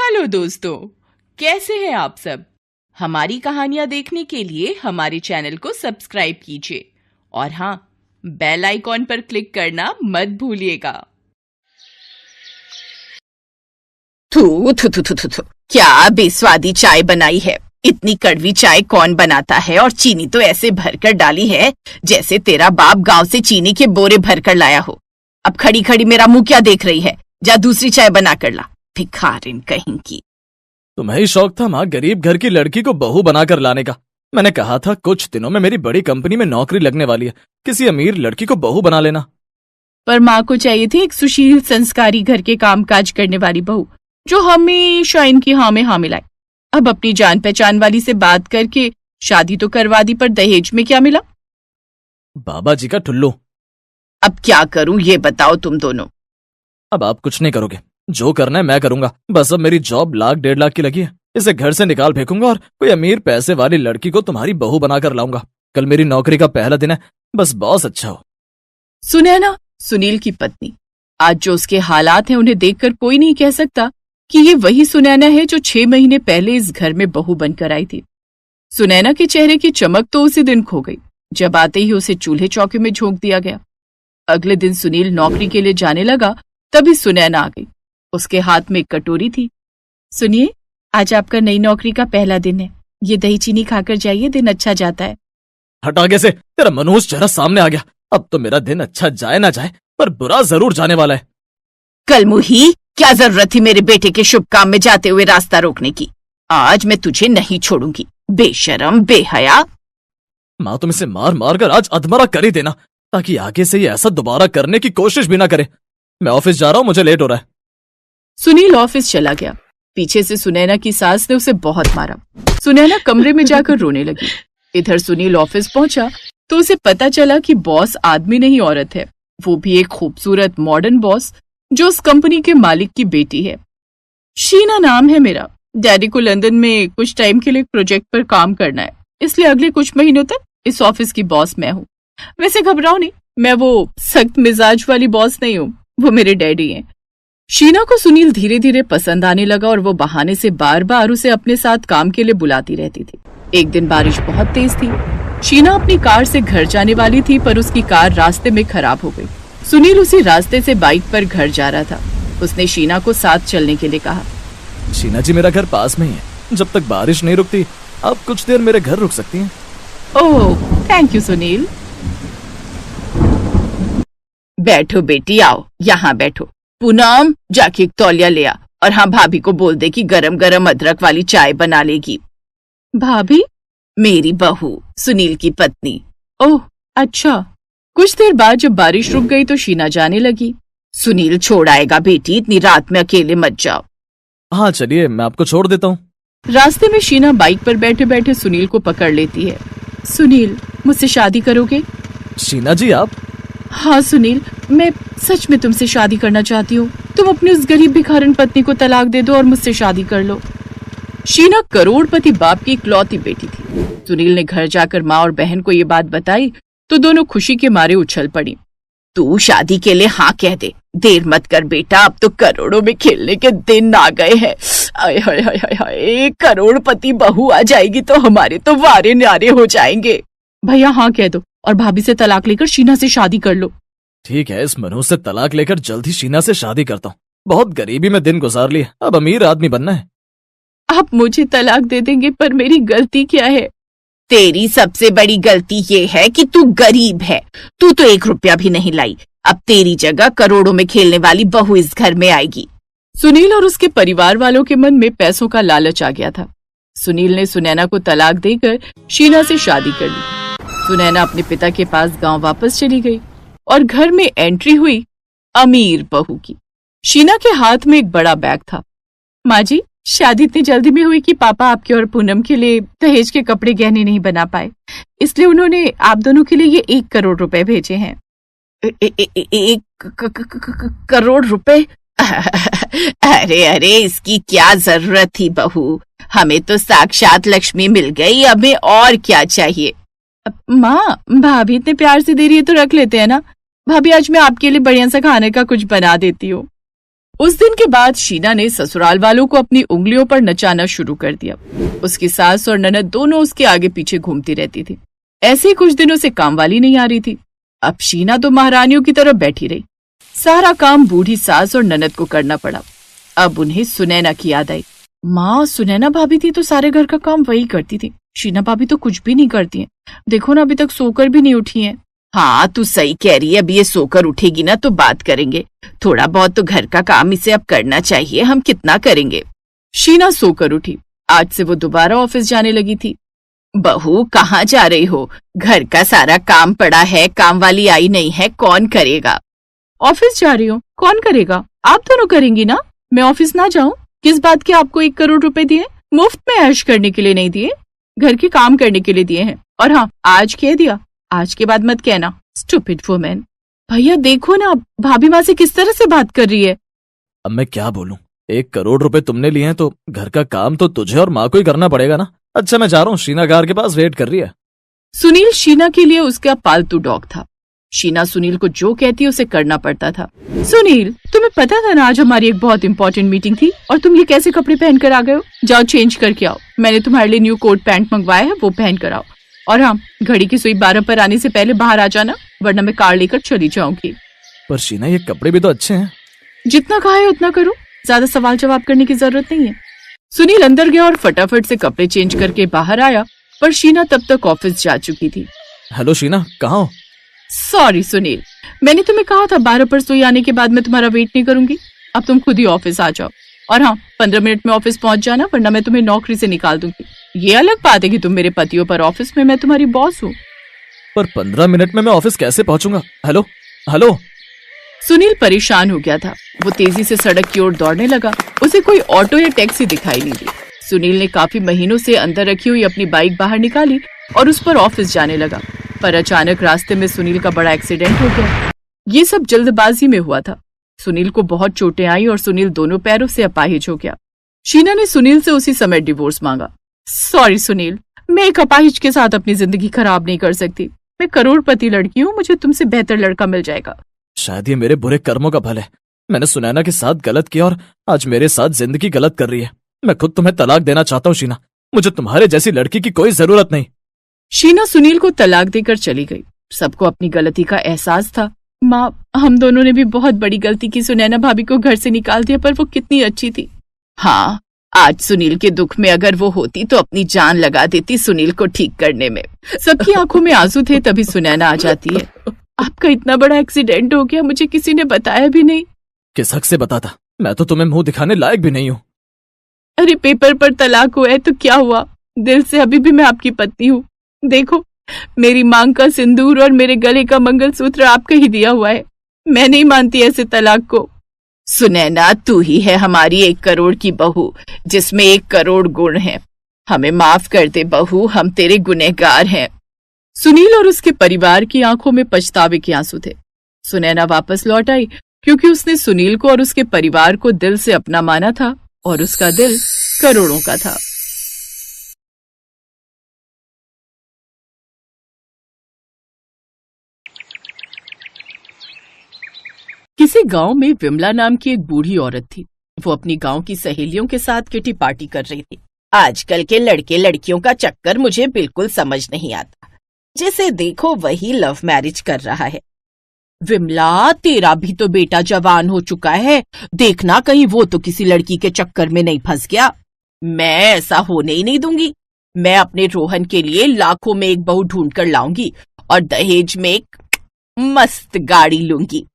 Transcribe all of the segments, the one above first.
Hello दोस्तों, कैसे हैं आप सब। हमारी कहानियां देखने के लिए हमारे चैनल को सब्सक्राइब कीजिए और हाँ, बेल आइकॉन पर क्लिक करना मत भूलिएगा। थू थू थू थू थू थू, क्या बेस्वादी चाय बनाई है। इतनी कड़वी चाय कौन बनाता है, और चीनी तो ऐसे भरकर डाली है जैसे तेरा बाप गांव से चीनी के बोरे भरकर लाया हो। अब खड़ी खड़ी मेरा मुंह क्या देख रही है, जा दूसरी चाय बना कर ला, भिखारिन कहीं की। तुम्हें ही शौक था माँ गरीब घर की लड़की को बहू बनाकर लाने का। मैंने कहा था कुछ दिनों में मेरी बड़ी कंपनी में नौकरी लगने वाली है, किसी अमीर लड़की को बहू बना लेना। पर माँ को चाहिए थी एक सुशील संस्कारी घर के कामकाज करने वाली बहू, जो हमेशा इनकी हाँ में हाँ मिलाए। अब अपनी जान पहचान वाली से बात करके शादी तो करवा दी, पर दहेज में क्या मिला? बाबा जी का ठुल्लू। अब क्या करूं ये बताओ तुम दोनों। अब आप कुछ नहीं करोगे, जो करना है मैं करूंगा। बस अब मेरी जॉब 1.5 लाख की लगी है, इसे घर से निकाल फेंकूंगा और कोई अमीर पैसे वाली लड़की को तुम्हारी बहू बनाकर लाऊंगा। कल मेरी नौकरी का पहला दिन है, बस बॉस अच्छा हो। सुनैना, सुनील की पत्नी, आज जो उसके हालात हैं उन्हें देखकर कोई नहीं कह सकता कि ये वही सुनैना है जो 6 महीने पहले इस घर में बहू बनकर आई थी। सुनैना के चेहरे की चमक तो उसी दिन खो गई जब आते ही उसे चूल्हे चौके में झोंक दिया गया। अगले दिन सुनील नौकरी के लिए जाने लगा, तभी सुनैना आ गई। उसके हाथ में एक कटोरी थी। सुनिए, आज आपका नई नौकरी का पहला दिन है, ये दही चीनी खाकर जाइए, दिन अच्छा जाता है। हट आगे से, तेरा मनहूस चेहरा सामने आ गया। अब तो मेरा दिन अच्छा जाए ना जाए, पर बुरा जरूर जाने वाला है। कल मुही, क्या जरूरत थी मेरे बेटे के शुभ काम में जाते हुए रास्ता रोकने की। आज मैं तुझे नहीं छोड़ूंगी, बेशरम बेहया। माँ तुम इसे मार मार कर आज अधमरा कर ही देना, ताकि आगे से ये ऐसा दोबारा करने की कोशिश भी ना करे। मैं ऑफिस जा रहा हूँ, मुझे लेट हो रहा है। सुनील ऑफिस चला गया। पीछे से सुनैना की सास ने उसे बहुत मारा। सुनैना कमरे में जाकर रोने लगी। इधर सुनील ऑफिस पहुंचा तो उसे पता चला कि बॉस आदमी नहीं औरत है, वो भी एक खूबसूरत मॉडर्न बॉस जो उस कंपनी के मालिक की बेटी है। शीना नाम है मेरा। डैडी को लंदन में कुछ टाइम के लिए प्रोजेक्ट पर काम करना है, इसलिए अगले कुछ महीनों तक इस ऑफिस की बॉस मैं हूँ। वैसे घबराओ नहीं, मैं वो सख्त मिजाज वाली बॉस नहीं हूँ, वो मेरे डैडी हैं। शीना को सुनील धीरे धीरे पसंद आने लगा और वो बहाने से बार बार उसे अपने साथ काम के लिए बुलाती रहती थी। एक दिन बारिश बहुत तेज थी। शीना अपनी कार से घर जाने वाली थी, पर उसकी कार रास्ते में खराब हो गई। सुनील उसी रास्ते से बाइक पर घर जा रहा था। उसने शीना को साथ चलने के लिए कहा। शीना जी, मेरा घर पास में ही है, जब तक बारिश नहीं रुकती आप कुछ देर मेरे घर रुक सकती हैं। ओह, थैंक यू सुनील। बैठो बेटी, आओ यहाँ बैठो। पूनम, जाके एक तौलिया ले आ, और हाँ, भाभी को बोल दे कि गरम गरम अदरक वाली चाय बना लेगी। भाभी? मेरी बहू, सुनील की पत्नी। ओह अच्छा। कुछ देर बाद जब बारिश रुक गई तो शीना जाने लगी। सुनील छोड़ आएगा बेटी, इतनी रात में अकेले मत जाओ। हाँ चलिए, मैं आपको छोड़ देता हूँ। रास्ते में शीना बाइक पर बैठे बैठे सुनील को पकड़ लेती है। सुनील, मुझसे शादी करोगे? शीना जी आप? हाँ सुनील, मैं सच में तुमसे शादी करना चाहती हूँ। तुम अपनी उस गरीब भिखारन पत्नी को तलाक दे दो और मुझसे शादी कर लो। शीना करोड़पति बाप की इकलौती बेटी थी। सुनील ने घर जाकर माँ और बहन को ये बात बताई तो दोनों खुशी के मारे उछल पड़ी। तू शादी के लिए हाँ कह दे, देर मत कर बेटा, अब तो करोड़ों में खेलने के दिन आ गए हैं। हाय हाय हाय हाय हाय, करोड़पति बहू आ जाएगी तो हमारे तो वारे न्यारे हो जाएंगे। भैया हाँ कह दो और भाभी से तलाक लेकर शीना से शादी कर लो। ठीक है, इस मनहूस से तलाक लेकर जल्द ही शीना से शादी करता हूँ। बहुत गरीबी में दिन गुजार लिए, अब अमीर आदमी बनना है। आप मुझे तलाक दे देंगे, पर मेरी गलती क्या है? तेरी सबसे बड़ी गलती ये है कि तू गरीब है। तू तो 1 रुपया भी नहीं लाई। अब तेरी जगह करोड़ों में खेलने वाली बहू इस घर में आएगी। सुनील और उसके परिवार वालों के मन में पैसों का लालच आ गया था। सुनील ने सुनैना को तलाक देकर शीना से शादी कर ली। सुनैना अपने पिता के पास गांव वापस चली गई और घर में एंट्री हुई अमीर बहू की। शीना के हाथ में एक बड़ा बैग था। माँ जी, शादी इतनी जल्दी में हुई कि पापा आपके और पूनम के लिए दहेज के कपड़े गहने नहीं बना पाए, इसलिए उन्होंने आप दोनों के लिए ये 1 करोड़ रुपए भेजे हैं। 1 करोड़ रुपए? अरे अरे, इसकी क्या जरूरत थी बहू, हमें तो साक्षात लक्ष्मी मिल गई, हमें और क्या चाहिए। माँ, भाभी इतने प्यार से दे रही है तो रख लेते हैं ना। भाभी, आज मैं आपके लिए बढ़िया सा खाने का कुछ बना देती हूँ। उस दिन के बाद शीना ने ससुराल वालों को अपनी उंगलियों पर नचाना शुरू कर दिया। उसकी सास और ननद दोनों उसके आगे पीछे घूमती रहती थी। ऐसे ही कुछ दिनों से काम वाली नहीं आ रही थी। अब शीना तो महारानियों की तरह बैठी रही। सारा काम बूढ़ी सास और ननद को करना पड़ा। अब उन्हें सुनैना की याद आई। माँ, सुनैना भाभी थी तो सारे घर का काम वही करती थी। शीना भाभी तो कुछ भी नहीं करती हैं। देखो ना, अभी तक सोकर भी नहीं उठी हैं। हाँ, तू सही कह रही है। अभी ये सोकर उठेगी ना तो बात करेंगे। थोड़ा बहुत तो घर का काम इसे अब करना चाहिए। हम कितना करेंगे। शीना सोकर उठी। आज से वो दोबारा ऑफिस जाने लगी थी। बहू, कहाँ जा रही हो? घर का सारा काम पड़ा है, काम वाली आई नहीं है, कौन करेगा? ऑफिस जा रही हूँ, कौन करेगा? आप दोनों करेंगी ना। मैं ऑफिस ना जाऊँ? किस बात के आपको 1 करोड़ रुपए दिए? मुफ्त में ऐश करने के लिए नहीं दिए, घर के काम करने के लिए दिए हैं। और हाँ, आज कह दिया, आज के बाद मत कहना। Stupid women. भैया देखो ना, भाभी माँ से किस तरह से बात कर रही है। अब मैं क्या बोलूं? 1 करोड़ रुपए तुमने लिए हैं तो घर का काम तो तुझे और माँ को ही करना पड़ेगा ना। अच्छा, मैं जा रहा हूँ, शीना कार के पास वेट कर रही है। सुनील शीना के लिए उसका पालतू डॉग था। शीना सुनील को जो कहती उसे करना पड़ता था। सुनील, तुम्हें पता था ना आज हमारी एक बहुत इंपॉर्टेंट मीटिंग थी और तुम ये कैसे कपड़े पहन कर आ गए हो? जाओ चेंज करके आओ। मैंने तुम्हारे लिए न्यू कोट पैंट मंगवाया है, वो पहन कर आओ। और हाँ, घड़ी की सुई 12 पर आने से पहले बाहर आ जाना, वरना मैं कार लेकर चली जाऊंगी। पर शीना, ये कपड़े भी तो अच्छे हैं। जितना कहा है उतना करो, ज्यादा सवाल जवाब करने की जरूरत नहीं है। सुनील अंदर गया और फटाफट से कपड़े चेंज करके बाहर आया, पर शीना तब तक ऑफिस जा चुकी थी। हेलो शीना, कहाँ हो? सॉरी सुनील, मैंने तुम्हें कहा था 12 पर सोई आने के बाद मैं तुम्हारा वेट नहीं करूंगी। अब तुम खुद ही ऑफिस आ जाओ। और हाँ, 15 मिनट में ऑफिस पहुंच जाना, वरना मैं तुम्हें नौकरी से निकाल दूंगी। ये अलग बात है कि तुम मेरे पति हो, पर ऑफिस में मैं तुम्हारी बॉस हूँ। पर 15 मिनट में मैं ऑफिस कैसे पहुंचूंगा? Hello hello. सुनील परेशान हो गया था। वो तेजी से सड़क की ओर दौड़ने लगा। उसे कोई ऑटो या टैक्सी दिखाई नहीं दी। सुनील ने काफी महीनों से अंदर रखी हुई अपनी बाइक बाहर निकाली और उस पर ऑफिस जाने लगा। पर अचानक रास्ते में सुनील का बड़ा एक्सीडेंट हो गया। ये सब जल्दबाजी में हुआ था। सुनील को बहुत चोटें आई और सुनील दोनों पैरों से अपाहिज हो गया। शीना ने सुनील से उसी समय डिवोर्स मांगा। सॉरी सुनील, मैं एक अपाहिज के साथ अपनी जिंदगी खराब नहीं कर सकती। मैं करोड़पति लड़की हूँ, मुझे तुमसे बेहतर लड़का मिल जाएगा। शायद ये मेरे बुरे कर्मों का फल है। मैंने सुनैना के साथ गलत किया और आज मेरे साथ जिंदगी गलत कर रही है। मैं खुद तुम्हें तलाक देना चाहता हूँ शीना। मुझे तुम्हारे जैसी लड़की की कोई जरूरत नहीं। शीना सुनील को तलाक देकर चली गई। सबको अपनी गलती का एहसास था। माँ, हम दोनों ने भी बहुत बड़ी गलती की। सुनैना भाभी को घर से निकाल दिया, पर वो कितनी अच्छी थी। हाँ, आज सुनील के दुख में अगर वो होती तो अपनी जान लगा देती सुनील को ठीक करने में। सबकी आंखों में आंसू थे, तभी सुनैना आ जाती है। आपका इतना बड़ा एक्सीडेंट हो गया, मुझे किसी ने बताया भी नहीं। किस हक से बताता? मैं तो तुम्हें मुंह दिखाने लायक भी नहीं हूँ। अरे, पेपर पर तलाक हुआ है तो क्या हुआ? दिल से अभी भी मैं आपकी पत्नी हूँ। देखो, मेरी मांग का सिंदूर और मेरे गले का मंगलसूत्र आपका ही दिया हुआ है। मैं नहीं मानती ऐसे तलाक को। सुनैना, तू ही है हमारी 1 करोड़ की बहू, जिसमें 1 करोड़ गुण है। हमें माफ कर दे बहू, हम तेरे गुनहगार हैं। सुनील और उसके परिवार की आंखों में पछतावे के आंसू थे। सुनैना वापस लौट आई क्योंकि उसने सुनील को और उसके परिवार को दिल से अपना माना था और उसका दिल करोड़ों का था। किसी गांव में विमला नाम की एक बूढ़ी औरत थी। वो अपनी गांव की सहेलियों के साथ किटी पार्टी कर रही थी। आजकल के लड़के लड़कियों का चक्कर मुझे बिल्कुल समझ नहीं आता। जिसे देखो वही लव मैरिज कर रहा है। विमला, तेरा भी तो बेटा जवान हो चुका है। देखना कहीं वो तो किसी लड़की के चक्कर में नहीं फंस गया। मैं ऐसा होने ही नहीं दूंगी। मैं अपने रोहन के लिए लाखों में एक बहू ढूंढ कर लाऊंगी और दहेज में एक मस्त गाड़ी लूंगी।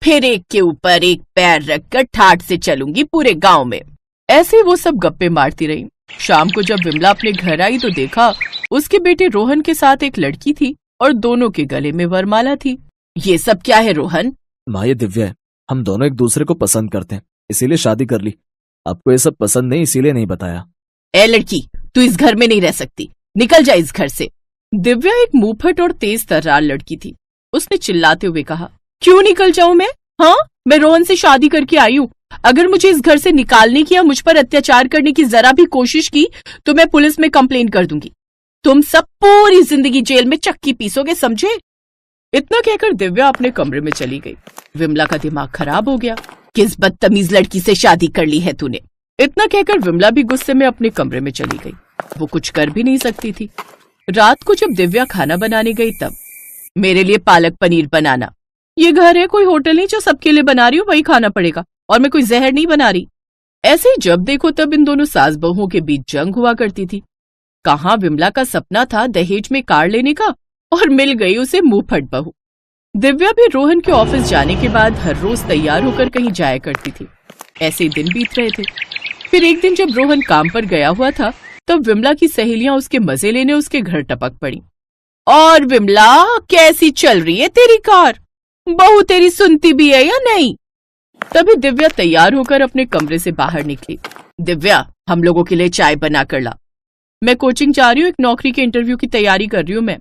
फिर एक के ऊपर एक पैर रखकर ठाठ से चलूंगी पूरे गांव में। ऐसे वो सब गप्पे मारती रही। शाम को जब विमला अपने घर आई तो देखा उसके बेटे रोहन के साथ एक लड़की थी और दोनों के गले में वरमाला थी। ये सब क्या है रोहन? माँ, ये दिव्या है। हम दोनों एक दूसरे को पसंद करते हैं, इसीलिए शादी कर ली। आपको ये सब पसंद नहीं, इसीलिए नहीं बताया। ए लड़की, तू इस घर में नहीं रह सकती। निकल जा इस घर से। दिव्या एक मुंहफट और तेज तर्रार लड़की थी। उसने चिल्लाते हुए कहा, क्यों निकल जाऊं मैं? हाँ, मैं रोहन से शादी करके आई हूँ। अगर मुझे इस घर से निकालने की या मुझ पर अत्याचार करने की जरा भी कोशिश की तो मैं पुलिस में कंप्लेन कर दूंगी। तुम सब पूरी जिंदगी जेल में चक्की पीसोगे, समझे? इतना कहकर दिव्या अपने कमरे में चली गई। विमला का दिमाग खराब हो गया। किस बदतमीज लड़की से शादी कर ली है तूने? इतना कहकर विमला भी गुस्से में अपने कमरे में चली गई। वो कुछ कर भी नहीं सकती थी। रात को जब दिव्या खाना बनाने गई तब, मेरे लिए पालक पनीर बनाना। ये घर है, कोई होटल नहीं जो सबके लिए बना रही हूँ, वही खाना पड़ेगा, और मैं कोई जहर नहीं बना रही। ऐसे ही जब देखो तब इन दोनों सास बहुओं के बीच जंग हुआ करती थी। कहाँ विमला का सपना था दहेज में कार लेने का, और मिल गई उसे मुंहफट बहू। दिव्या भी रोहन के ऑफिस जाने के बाद हर रोज तैयार होकर कहीं जाया करती थी। ऐसे ही दिन बीत रहे थे। फिर एक दिन जब रोहन काम पर गया हुआ था तब विमला की सहेलियां उसके मजे लेने उसके घर टपक पड़ी। और विमला, कैसी चल रही है तेरी कार? बहू तेरी सुनती भी है या नहीं? तभी दिव्या तैयार होकर अपने कमरे से बाहर निकली। दिव्या, हम लोगों के लिए चाय बना कर ला। मैं कोचिंग जा रही हूँ, एक नौकरी के इंटरव्यू की तैयारी कर रही हूँ मैं।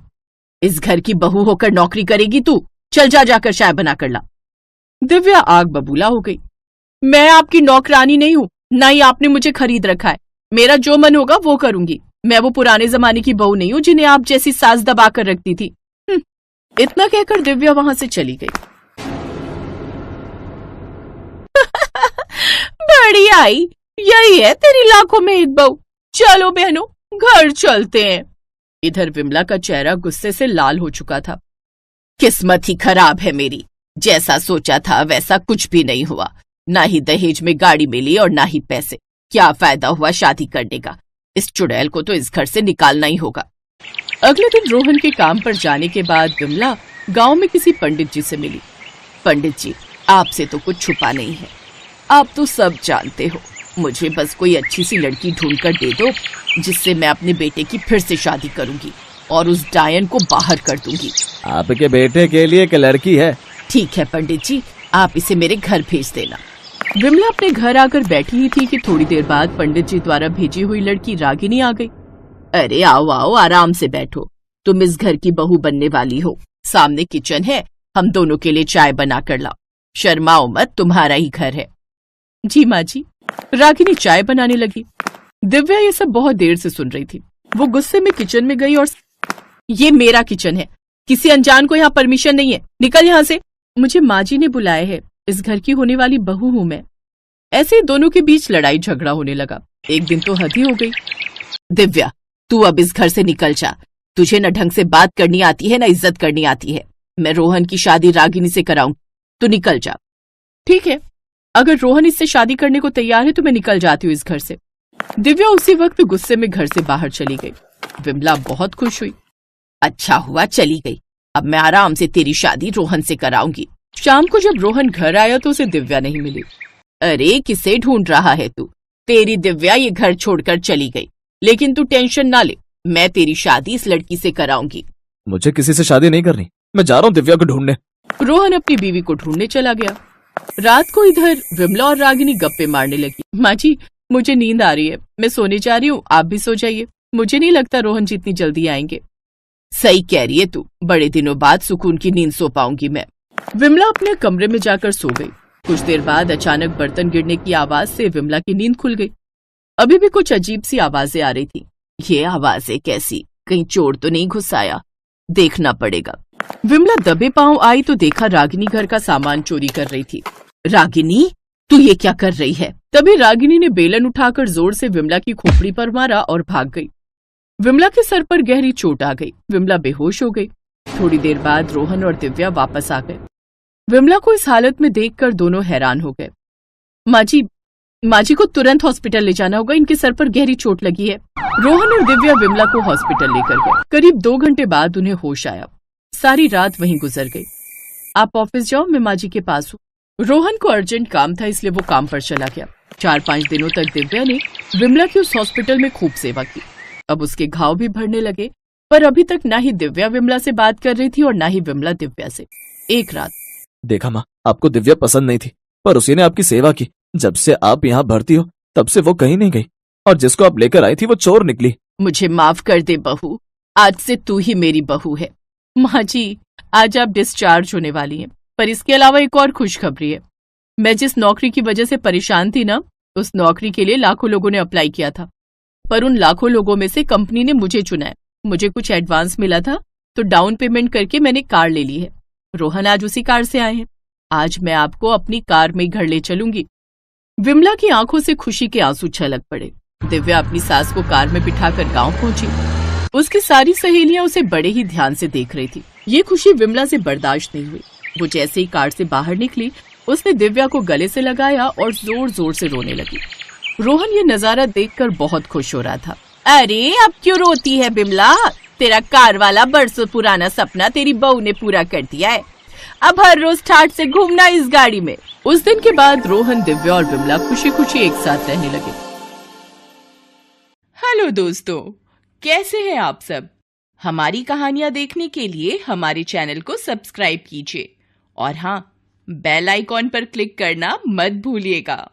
इस घर की बहू होकर नौकरी करेगी तू? चल जा जाकर चाय बना कर ला। दिव्या आग बबूला हो गई। मैं आपकी नौकरानी नहीं हूँ, ना ही आपने मुझे खरीद रखा है। मेरा जो मन होगा वो करूंगी। मैं वो पुराने जमाने की बहू नहीं हूँ जिन्हें आप जैसी सास दबा कर रखती थी। इतना कहकर दिव्या वहां से चली गई। बड़ी आई, यही है तेरी लाखों में एक बहू। चलो बहनों, घर चलते हैं। इधर विमला का चेहरा गुस्से से लाल हो चुका था। किस्मत ही खराब है मेरी। जैसा सोचा था वैसा कुछ भी नहीं हुआ। ना ही दहेज में गाड़ी मिली और ना ही पैसे। क्या फायदा हुआ शादी करने का? इस चुड़ैल को तो इस घर से निकालना ही होगा। अगले दिन रोहन के काम पर जाने के बाद विमला गांव में किसी पंडित जी से मिली। पंडित जी, आपसे तो कुछ छुपा नहीं है, आप तो सब जानते हो। मुझे बस कोई अच्छी सी लड़की ढूंढ कर दे दो जिससे मैं अपने बेटे की फिर से शादी करूंगी और उस डायन को बाहर कर दूंगी। आपके बेटे के लिए एक लड़की है? ठीक है पंडित जी, आप इसे मेरे घर भेज देना। विमला अपने घर आकर बैठी ही थी कि थोड़ी देर बाद पंडित जी द्वारा भेजी हुई लड़की रागिनी आ गई। अरे आओ आओ, आराम से बैठो। तुम इस घर की बहू बनने वाली हो। सामने किचन है, हम दोनों के लिए चाय बना कर लाओ। शर्माओ मत, तुम्हारा ही घर है। जी माँ जी। रागिनी चाय बनाने लगी। दिव्या ये सब बहुत देर से सुन रही थी। वो गुस्से में किचन में गई और ये मेरा किचन है, किसी अनजान को यहाँ परमिशन नहीं है, निकल यहाँ से। मुझे माँ जी ने बुलाया है, इस घर की होने वाली बहू हूँ मैं। ऐसे दोनों के बीच लड़ाई झगड़ा होने लगा। एक दिन तो हद ही हो गई। दिव्या, तू अब इस घर से निकल जा। तुझे न ढंग से बात करनी आती है न इज्जत करनी आती है। मैं रोहन की शादी रागिनी से कराऊं, तू निकल जा। ठीक है, अगर रोहन इससे शादी करने को तैयार है तो मैं निकल जाती हूँ इस घर से। दिव्या उसी वक्त गुस्से में घर से बाहर चली गई। विमला बहुत खुश हुई। अच्छा हुआ चली गई, अब मैं आराम से तेरी शादी रोहन से कराऊंगी। शाम को जब रोहन घर आया तो उसे दिव्या नहीं मिली। अरे किसे ढूंढ रहा है तू? तेरी दिव्या ये घर छोड़कर चली गई। लेकिन तू टेंशन ना ले, मैं तेरी शादी इस लड़की से कराऊंगी। मुझे किसी से शादी नहीं करनी, मैं जा रहा हूँ दिव्या को ढूंढने। रोहन अपनी बीवी को ढूंढने चला गया। रात को इधर विमला और रागिनी गप्पे मारने लगी। माँ जी, मुझे नींद आ रही है, मैं सोने जा रही हूँ, आप भी सो जाइए। मुझे नहीं लगता रोहन जी इतनी जल्दी आएंगे। सही कह रही है तू, बड़े दिनों बाद सुकून की नींद सो पाऊंगी मैं। विमला अपने कमरे में जाकर सो गई। कुछ देर बाद अचानक बर्तन गिरने की आवाज से विमला की नींद खुल गई। अभी भी कुछ अजीब सी आवाजें आ रही थी। ये आवाजें कैसी? कहीं चोर तो नहीं घुस आया? देखना पड़ेगा। विमला दबे पांव आई तो देखा रागिनी घर का सामान चोरी कर रही थी। रागिनी, तू ये क्या कर रही है? तभी रागिनी ने बेलन उठाकर जोर से विमला की खोपड़ी पर मारा और भाग गई। विमला के सर पर गहरी चोट आ गई। विमला बेहोश हो गई। थोड़ी देर बाद रोहन और दिव्या वापस आ गए। विमला को इस हालत में देखकर दोनों हैरान हो गए। माँ जी को तुरंत हॉस्पिटल ले जाना होगा, इनके सर पर गहरी चोट लगी है। रोहन और दिव्या विमला को हॉस्पिटल लेकर गए। करीब 2 घंटे बाद उन्हें होश आया। सारी रात वहीं गुजर गई। आप ऑफिस जाओ, मैं माँ जी के पास हूँ। रोहन को अर्जेंट काम था इसलिए वो काम पर चला गया। 4-5 दिनों तक दिव्या ने विमला की उस हॉस्पिटल में खूब सेवा की। अब उसके घाव भी भरने लगे, पर अभी तक ना ही दिव्या विमला से बात कर रही थी और ना ही विमला दिव्या से। एक रात, देखा माँ, आपको दिव्या पसंद नहीं थी, पर उसी ने आपकी सेवा की। जब से आप यहाँ भर्ती हो तब से वो कहीं नहीं गई, और जिसको आप लेकर आई थी वो चोर निकली। मुझे माफ कर दे बहू, आज से तू ही मेरी बहू है। माँ जी, आज आप डिस्चार्ज होने वाली हैं, पर इसके अलावा एक और खुशखबरी है। मैं जिस नौकरी की वजह से परेशान थी ना, उस नौकरी के लिए लाखों लोगों ने अप्लाई किया था, पर उन लाखों लोगों में से कंपनी ने मुझे चुना है। मुझे कुछ एडवांस मिला था तो डाउन पेमेंट करके मैंने कार ले ली है। रोहन आज उसी कार से आए हैं। आज मैं आपको अपनी कार में घर ले चलूंगी। विमला की आंखों से खुशी के आंसू छलक पड़े। दिव्या अपनी सास को कार में बिठाकर गांव पहुंची। उसकी सारी सहेलियां उसे बड़े ही ध्यान से देख रही थी। ये खुशी विमला से बर्दाश्त नहीं हुई। वो जैसे ही कार से बाहर निकली, उसने दिव्या को गले से लगाया और जोर जोर से रोने लगी। रोहन ये नजारा देखकर बहुत खुश हो रहा था। अरे अब क्यों रोती है बिमला? तेरा कार वाला बरसों पुराना सपना तेरी बहू ने पूरा कर दिया है। अब हर रोज ठाठ से घूमना इस गाड़ी में। उस दिन के बाद रोहन, दिव्या और विमला खुशी खुशी एक साथ रहने लगे। हेलो दोस्तों, कैसे हैं आप सब? हमारी कहानियां देखने के लिए हमारे चैनल को सब्सक्राइब कीजिए और हाँ, बेल आइकॉन पर क्लिक करना मत भूलिएगा।